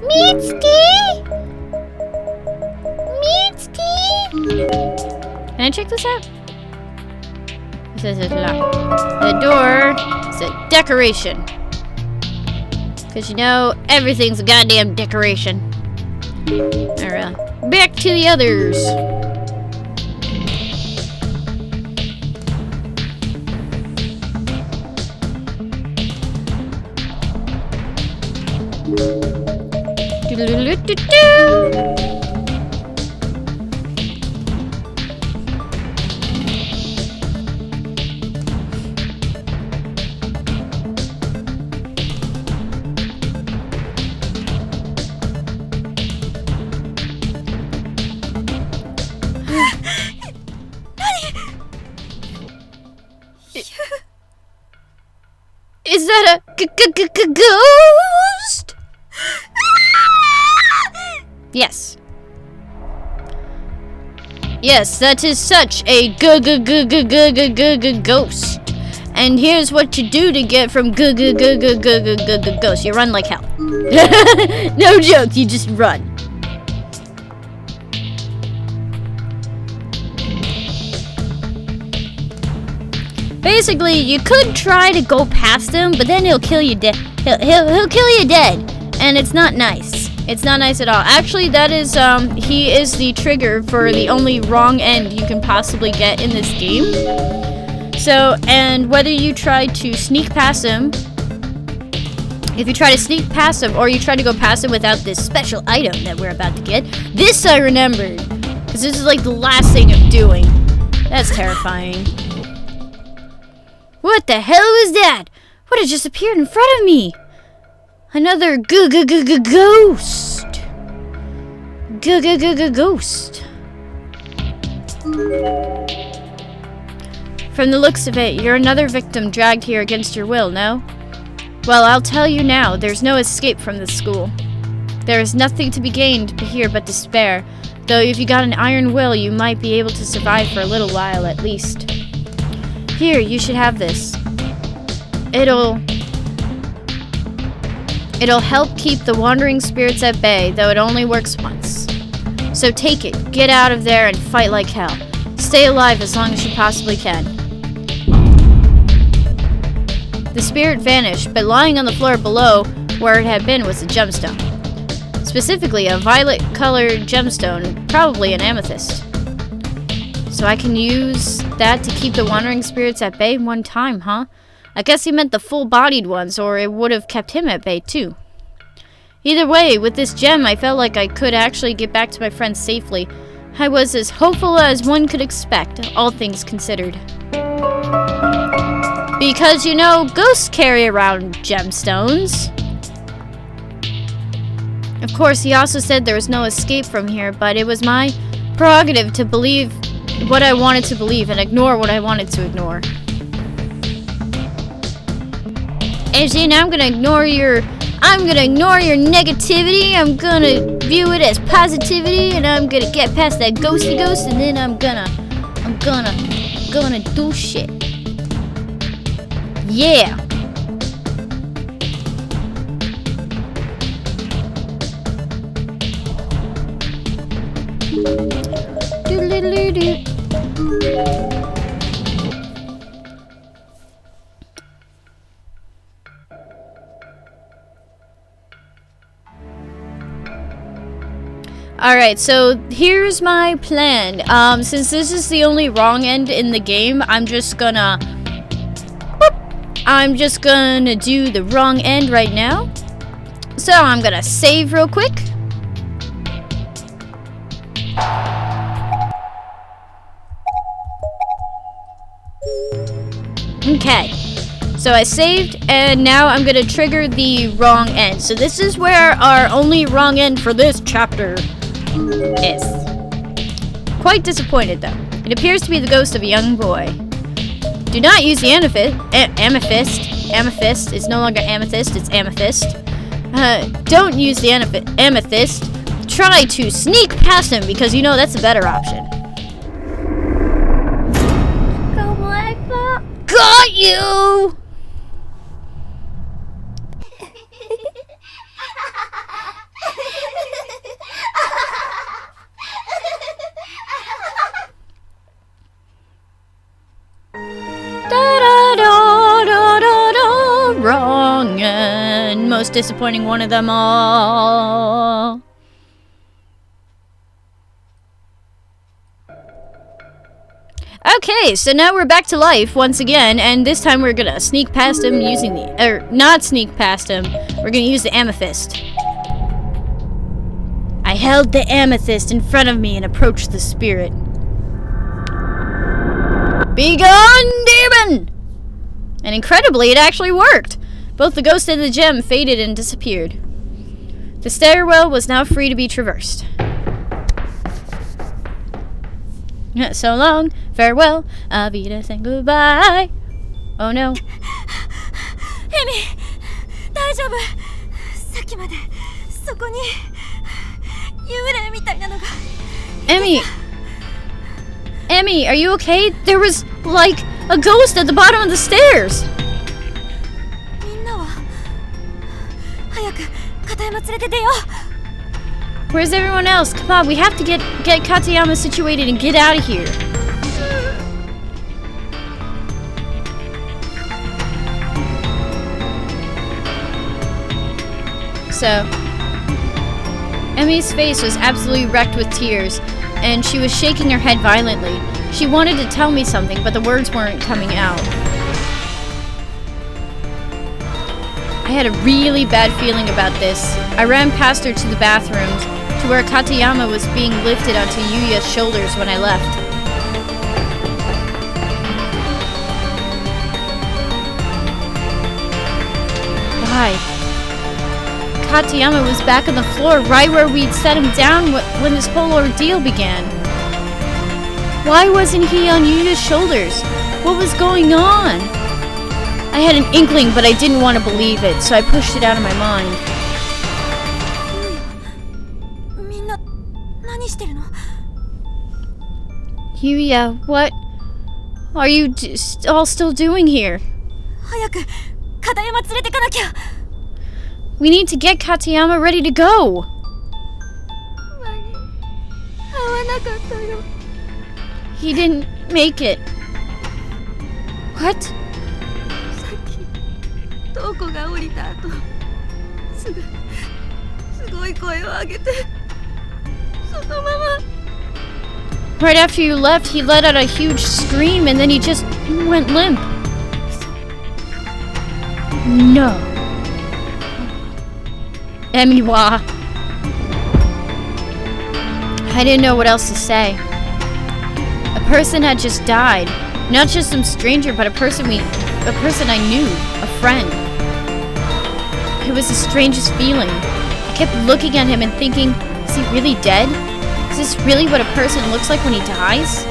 Mitski! Mitski! Can I check this out? It says it's locked. The door is a decoration. Because you know, everything's a goddamn decoration. Alright, back to the others. Is that a ghost? Yes. Yes, that is such a ghost. And here's what you do to get from ghost. You run like hell. No joke, you just run. Basically, you could try to go past him, but then he'll kill you dead. He'll kill you dead, and it's not nice. It's not nice at all. Actually, that is he is the trigger for the only wrong end you can possibly get in this game. So, and whether you try to sneak past him, if you try to sneak past him, or you try to go past him without this special item that we're about to get, this I remembered, because this is like the last thing I'm doing. That's terrifying. What the hell was that? What had just appeared in front of me? Another ghost. Ghost. From the looks of it, you're another victim dragged here against your will, no? Well, I'll tell you now, there's no escape from this school. There is nothing to be gained here but despair. Though if you got an iron will, you might be able to survive for a little while at least. Here, you should have this. It'll help keep the wandering spirits at bay, though it only works once. So take it, get out of there, and fight like hell. Stay alive as long as you possibly can. The spirit vanished, but lying on the floor below where it had been was a gemstone. Specifically, a violet-colored gemstone, probably an amethyst. So I can use that to keep the wandering spirits at bay one time, huh? I guess he meant the full-bodied ones, or it would have kept him at bay, too. Either way, with this gem, I felt like I could actually get back to my friends safely. I was as hopeful as one could expect, all things considered. Because, you know, ghosts carry around gemstones. Of course, he also said there was no escape from here, but it was my prerogative to believe what I wanted to believe and ignore what I wanted to ignore. As in, I'm gonna ignore your negativity. I'm gonna view it as positivity, and I'm gonna get past that ghosty ghost, and then I'm gonna do shit. Yeah. Alright, so here's my plan. Since this is the only wrong end in the game, I'm just gonna do the wrong end right now. So I'm gonna save real quick. Okay, so I saved, and now I'm gonna trigger the wrong end. So this is where our only wrong end for this chapter is. Quite disappointed though. It appears to be the ghost of a young boy. Do not use the amethyst. Amethyst is no longer amethyst, it's amethyst. Don't use the amethyst. Try to sneak past him, because you know that's a better option. Go Black Box. Got you! most disappointing one of them all. Okay, so now we're back to life once again, and this time we're gonna sneak past him using not sneak past him, we're gonna use the amethyst. I held the amethyst in front of me and approached the spirit. Begone, demon! And incredibly, it actually worked. Both the ghost and the gem faded and disappeared. The stairwell was now free to be traversed. So long, farewell, Avida, saying goodbye. Oh no. Emi, 大丈夫? さっきまでそこに幽霊みたいなのが。Emmy, are you okay? There was like a ghost at the bottom of the stairs. みんなは早く片山連れて出よう。 Where's everyone else? Come on, we have to get Katayama situated and get out of here. So, Emmy's face was absolutely wrecked with tears, and she was shaking her head violently. She wanted to tell me something, but the words weren't coming out. I had a really bad feeling about this. I ran past her to the bathrooms, to where Katayama was being lifted onto Yuya's shoulders when I left. Why? Katayama was back on the floor right where we'd set him down when this whole ordeal began. Why wasn't he on Yuya's shoulders? What was going on? I had an inkling, but I didn't want to believe it, so I pushed it out of my mind. Yuya, what are you all still doing here? We need to get Katayama ready to go. He didn't make it. What? Right after you left, he let out a huge scream and then he just went limp. No. Emiwa. I didn't know what else to say. A person had just died. Not just some stranger, but a person I knew. A friend. It was the strangest feeling. I kept looking at him and thinking, is he really dead? Is this really what a person looks like when he dies?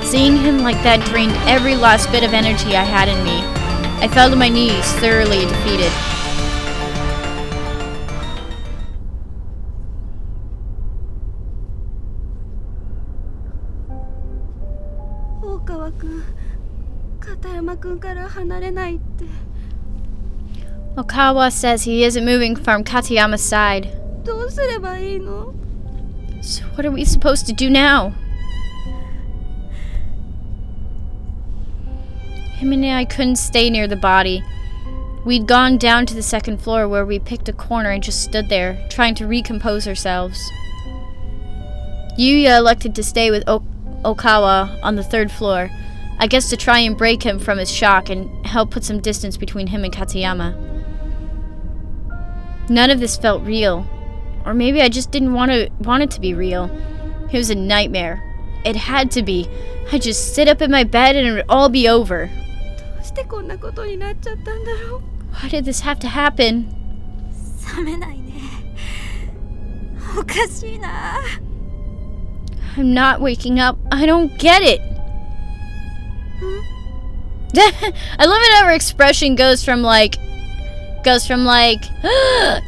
Seeing him like that drained every last bit of energy I had in me. I fell to my knees, thoroughly defeated. Okawa says he isn't moving from Katayama's side. So what are we supposed to do now? Him and I couldn't stay near the body. We'd gone down to the second floor where we picked a corner and just stood there, trying to recompose ourselves. Yuya elected to stay with Okawa on the third floor, I guess to try and break him from his shock and help put some distance between him and Katayama. None of this felt real. Or maybe I just didn't want it to be real. It was a nightmare. It had to be. I'd just sit up in my bed and it would all be over. Why did this have to happen? I'm not waking up. I don't get it. I love it how her expression goes from like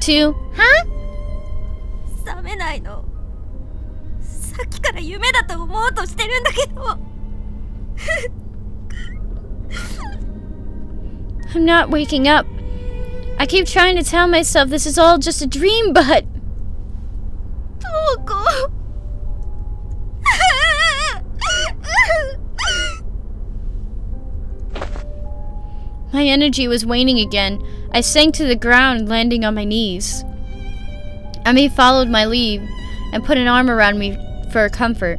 to huh? I'm not waking up. I keep trying to tell myself this is all just a dream, but my energy was waning again. I sank to the ground, landing on my knees. Emmy followed my lead and put an arm around me for comfort.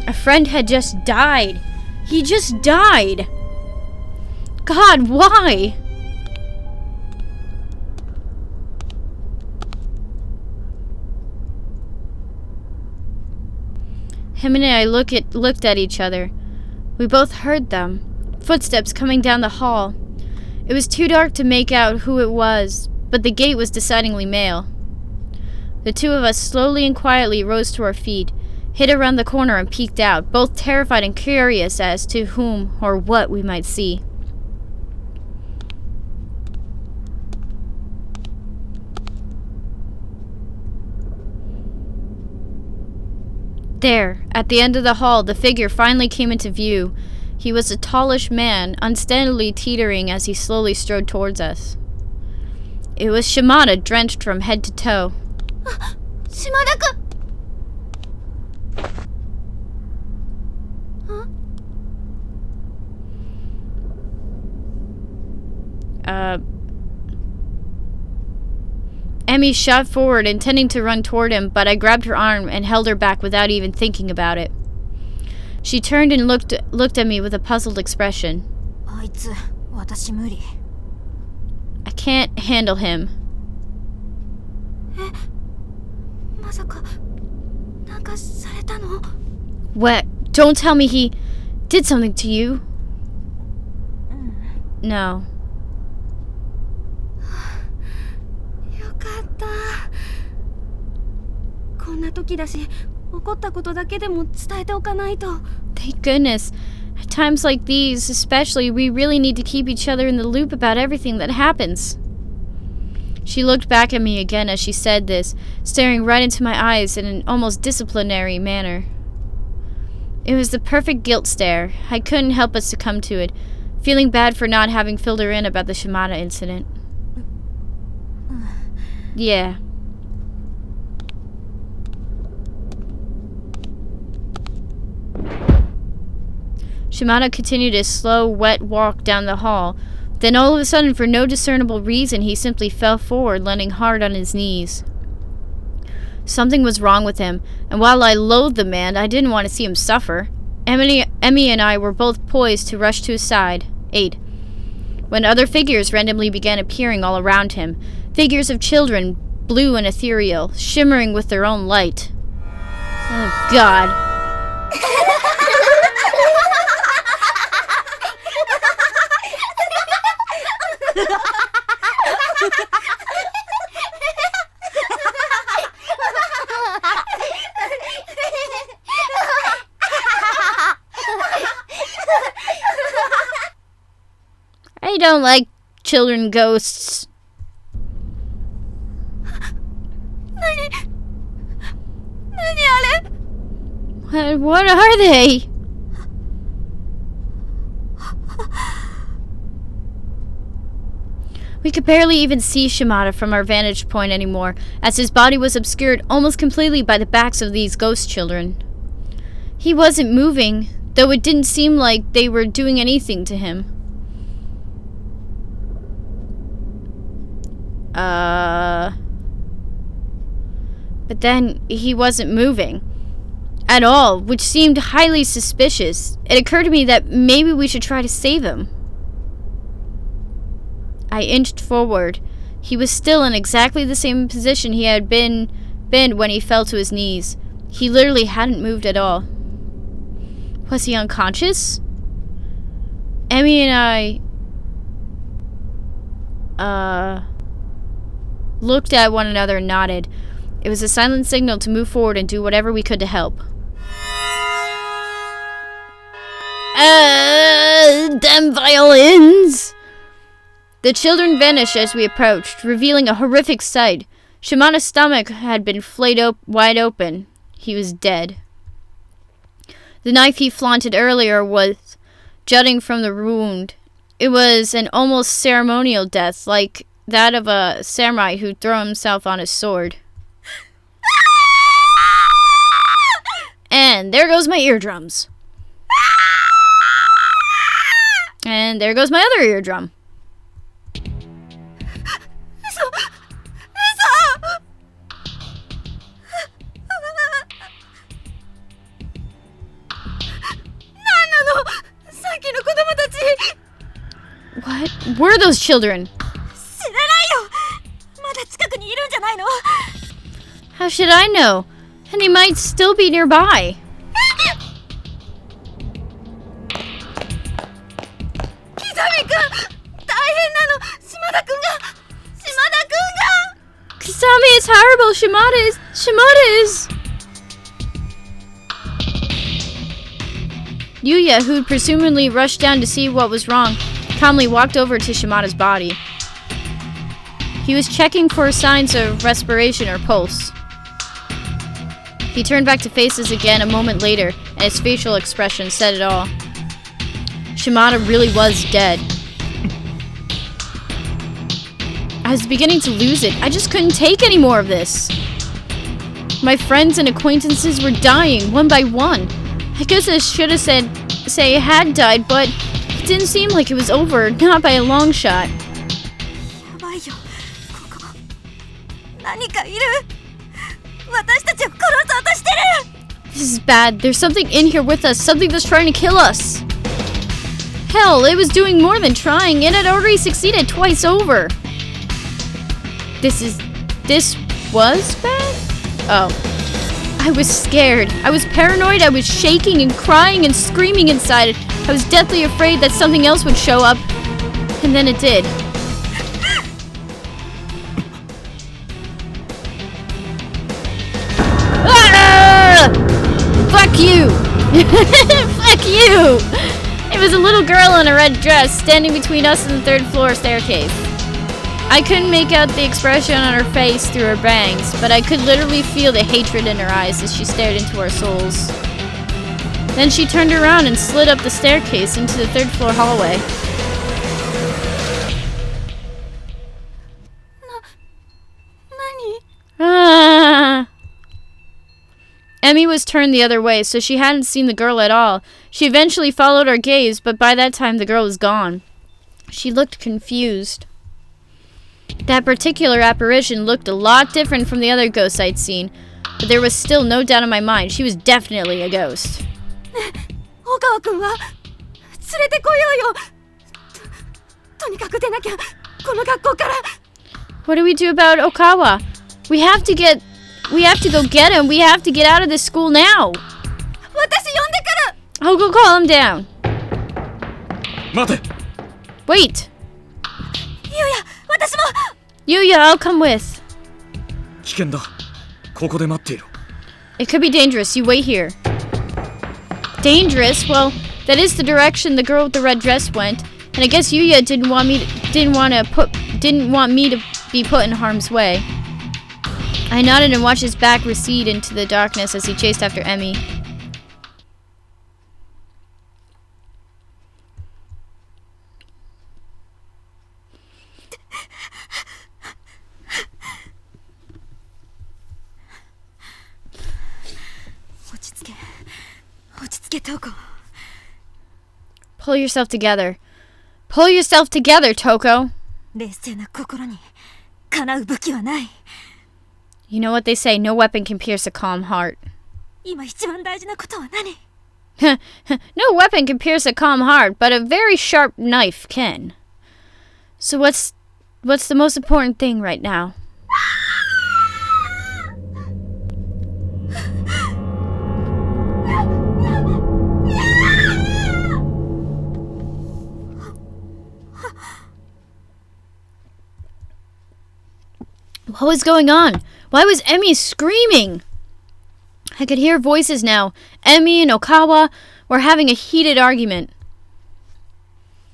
A friend had just died. He just died. God, why? Him and I looked at each other. We both heard them. Footsteps coming down the hall. It was too dark to make out who it was, but the gait was decidedly male. The two of us slowly and quietly rose to our feet, hid around the corner and peeked out, both terrified and curious as to whom or what we might see. There, at the end of the hall, the figure finally came into view. He was a tallish man, unsteadily teetering as he slowly strode towards us. It was Shimada, drenched from head to toe. Shimada-kun! Emmy shot forward, intending to run toward him, but I grabbed her arm and held her back without even thinking about it. She turned and looked at me with a puzzled expression. I can't handle him. What? Don't tell me he did something to you. No. Thank goodness. At times like these, especially, we really need to keep each other in the loop about everything that happens. She looked back at me again as she said this, staring right into my eyes in an almost disciplinary manner. It was the perfect guilt stare. I couldn't help but succumb to it, feeling bad for not having filled her in about the Shimada incident. Yeah. Shimada continued his slow, wet walk down the hall. Then all of a sudden, for no discernible reason, he simply fell forward, landing hard on his knees. Something was wrong with him, and while I loathed the man, I didn't want to see him suffer. Emmy and I were both poised to rush to his side, aid, when other figures randomly began appearing all around him. Figures of children, blue and ethereal, shimmering with their own light. Oh, God. I don't like children ghosts. What are they? We could barely even see Shimada from our vantage point anymore, as his body was obscured almost completely by the backs of these ghost children. He wasn't moving, though it didn't seem like they were doing anything to him. But then he wasn't moving at all, which seemed highly suspicious. It occurred to me that maybe we should try to save him. I inched forward. He was still in exactly the same position he had been when he fell to his knees. He literally hadn't moved at all. Was he unconscious? Emmy and I looked at one another and nodded. It was a silent signal to move forward and do whatever we could to help. Damn violins! The children vanished as we approached, revealing a horrific sight. Shimada's stomach had been flayed wide open. He was dead. The knife he flaunted earlier was jutting from the wound. It was an almost ceremonial death, like that of a samurai who threw himself on his sword. And there goes my eardrums. And there goes my other eardrum. those children? 知らないよ。まだ近くにいるんじゃないの？ How should I know? And he might still be nearby. ひざみくん、大変なの。島田くんが。 Kisame, it's horrible. Shimada is. Yuya, who'd presumably rushed down to see what was wrong, calmly walked over to Shimada's body. He was checking for signs of respiration or pulse. He turned back to face us again a moment later, and his facial expression said it all. Shimada really was dead. I was beginning to lose it. I just couldn't take any more of this. My friends and acquaintances were dying, one by one. I guess I should have say had died, but it didn't seem like it was over, not by a long shot. やばいよ。ここ。何かいる。私たちを殺そうとしてる。 This is bad. There's something in here with us, something that's trying to kill us. Hell, it was doing more than trying. It had already succeeded twice over. This was bad? Oh. I was scared. I was paranoid. I was shaking and crying and screaming inside. I was deathly afraid that something else would show up. And then it did. Ah! Fuck you! Fuck you! It was a little girl in a red dress standing between us and the third floor staircase. I couldn't make out the expression on her face through her bangs, but I could literally feel the hatred in her eyes as she stared into our souls. Then she turned around and slid up the staircase into the third floor hallway. Ah. Emmy was turned the other way, so she hadn't seen the girl at all. She eventually followed our gaze, but by that time the girl was gone. She looked confused. That particular apparition looked a lot different from the other ghosts I'd seen, but there was still no doubt in my mind she was definitely a ghost. 大川くんは連れてこようよ。とにかく出なきゃ。この学校から。 What do we do about Okawa? We have to go get him. We have to get out of this school now. 私呼んでくる。 I'll go call him down. 待て。 Wait. ゆうや、私も。 Yuya, I'll come with. 危険だ。ここで待っていろ。 It could be dangerous. You wait here. Dangerous? Well, that is the direction the girl with the red dress went, and I guess Yuya didn't want me to be put in harm's way. I nodded and watched his back recede into the darkness as he chased after Emmy. Pull yourself together. Pull yourself together, Toko. 冷静な心にかなう武器はない。 You know what they say, no weapon can pierce a calm heart. 今一番大事なことは何？ No weapon can pierce a calm heart, but a very sharp knife can. So what's the most important thing right now? What was going on? Why was Emmy screaming? I could hear voices now. Emmy and Okawa were having a heated argument.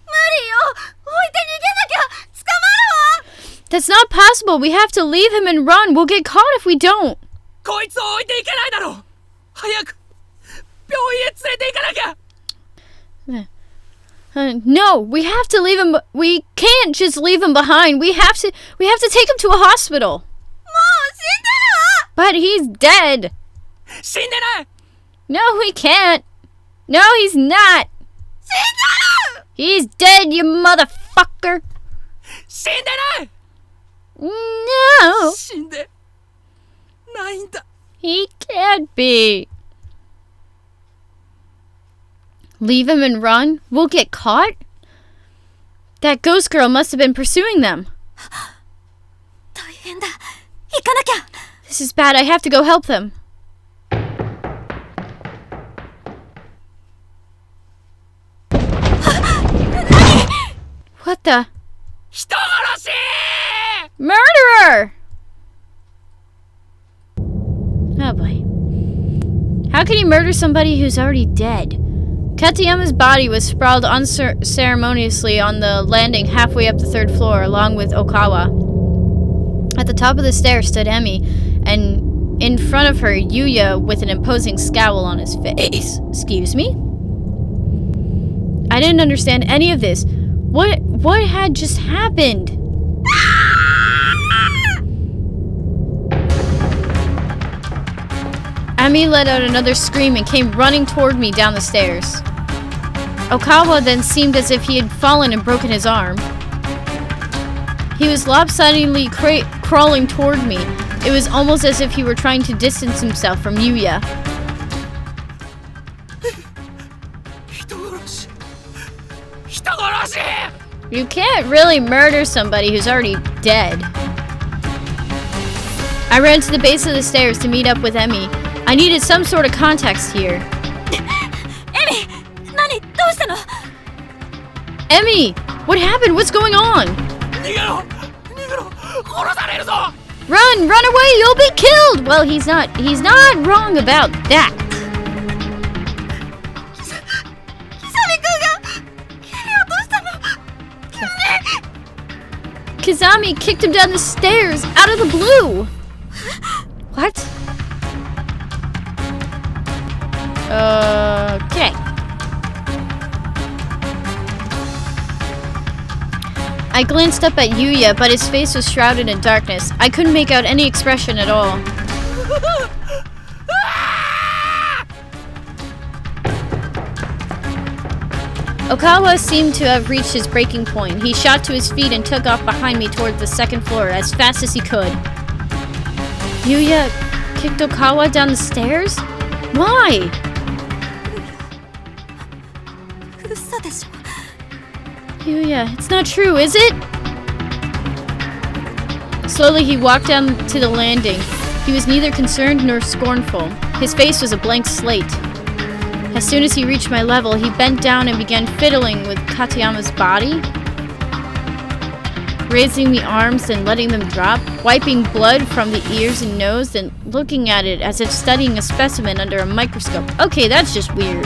無理よ。置いて逃げなきゃ。捕まるわ。 That's not possible. We have to leave him and run. We'll get caught if we don't. こいつを置いていけないだろう。早く病院へ連れて行かなきゃ。No, we have to leave him. We can't just leave him behind. We have to take him to a hospital. もう死んでるわ。 But he's dead. 死んでない。 No, we can't. No, he's not. 死んでる。 He's dead, you motherfucker. 死んでない。 No, 死んでないんだ。 he can't be. Leave him and run? We'll get caught? That ghost girl must have been pursuing them. 大変だ。行かなきゃ。 This is bad. I have to go help them. What the? 人殺し Murderer! Oh boy. How can he murder somebody who's already dead? Katayama's body was sprawled unceremoniously on the landing halfway up the 3rd floor, along with Okawa. At the top of the stairs stood Emi, and in front of her, Yuya with an imposing scowl on his face. Excuse me? I didn't understand any of this. What had just happened? Emi let out another scream and came running toward me down the stairs. Okawa then seemed as if he had fallen and broken his arm. He was lopsidedly crawling toward me. It was almost as if he were trying to distance himself from Yuya. 人殺し You can't really murder somebody who's already dead. I ran to the base of the stairs to meet up with Emi. I needed some sort of context here. エミ、何？どうしたの？ Emi! What happened? What's going on? 逃げろ殺されるぞ Run! Run away! You'll be killed! Well, he's not wrong about that. キサミ君が蹴り落としたの。 Kazami kicked him down the stairs out of the blue. What? Okay. I glanced up at Yuya, but his face was shrouded in darkness. I couldn't make out any expression at all. Okawa seemed to have reached his breaking point. He shot to his feet and took off behind me toward the 2nd floor as fast as he could. Yuya kicked Okawa down the stairs? Why? 嘘でしょ。 Yuya, it's not true, is it? Slowly he walked down to the landing. He was neither concerned nor scornful. His face was a blank slate. As soon as he reached my level, he bent down and began fiddling with Katayama's body, raising the arms and letting them drop, wiping blood from the ears and nose, and looking at it as if studying a specimen under a microscope. Okay, that's just weird.